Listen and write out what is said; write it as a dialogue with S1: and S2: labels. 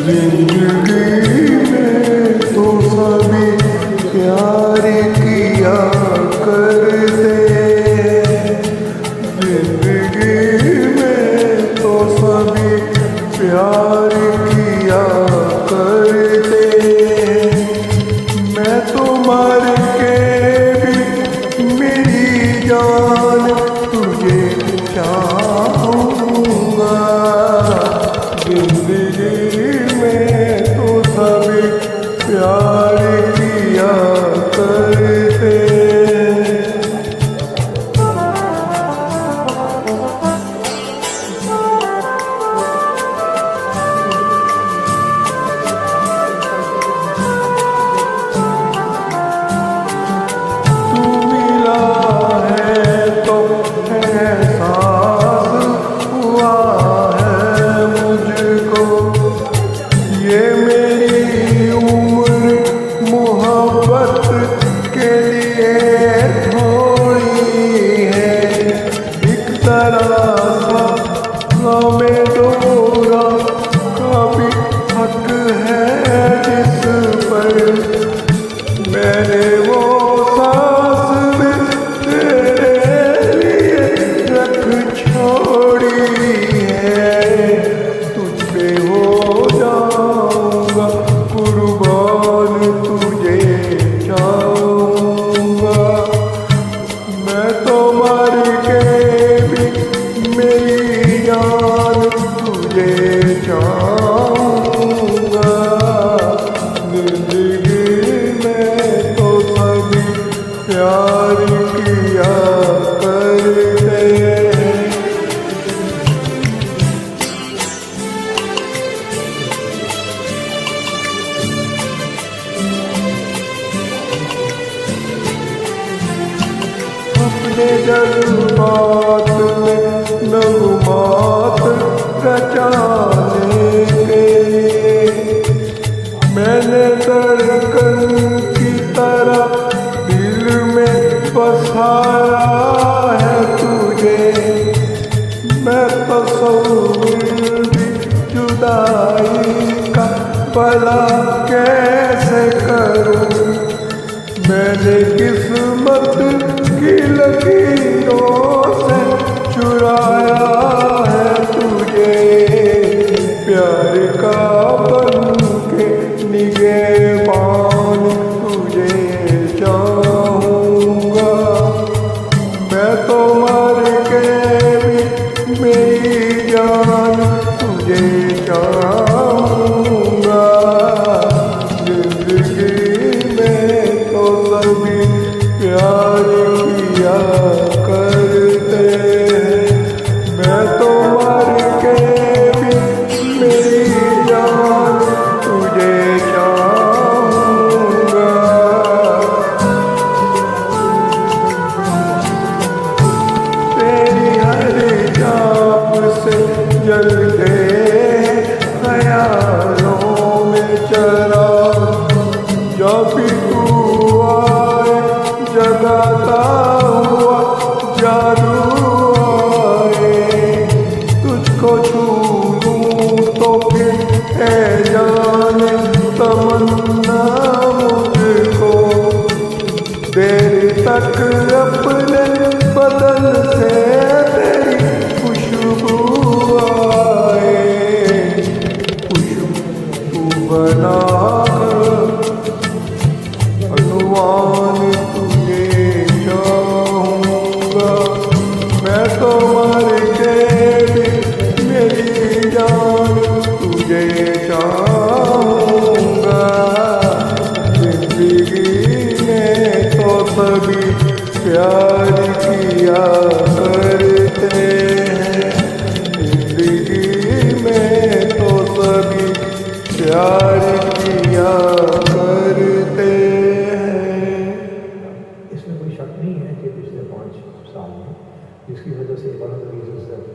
S1: जिंदगी में तो सभी प्यार किया करते, जिंदगी में तो सभी प्यार किया करते। मैं तो मर के भी मेरी जान तुझे चाहूँगा, जिंदगी में तो सभी प्यार किया करते। अपने जज्बात में नगमात रचाने के लिए मैंने धड़कन की तरह दिल में बसाया है तुझे। मैं तस्वीर भी जुदाई का भला कैसे करूं, मैंने किस्मत की लकीरों से चुराया है तुझे। प्यार का बन के निगहबान तुझे चाहूँगा, मैं तो मर के भी मेरी जान तुझे चाहूँगा, जिंदगी में तो सभी प्यार किया करते। मैं तो मर के भी मेरी जान तुझे चाहूँगा। तेरी हर चाप से जलते ख्यालों में चला, जब भी तू आए जगाता हुआ जादू आए। तुझको छू लूं तो फिर है जाने तमन्ना मुझको, देर तक अपने बदन से तेरी खुशबू आए। खुशबू बना अनुमान तुझे चाहूँगा, मैं तो मर के भी मेरी जान तुझे चाहूँगा। जिंदगी में तो सभी प्यार किया करते हैं, जिंदगी में तो सभी प्यार किया करते हैं।
S2: इसमें कोई शक नहीं है कि पिछले 5 साल में जिसकी वजह से one of the reasons that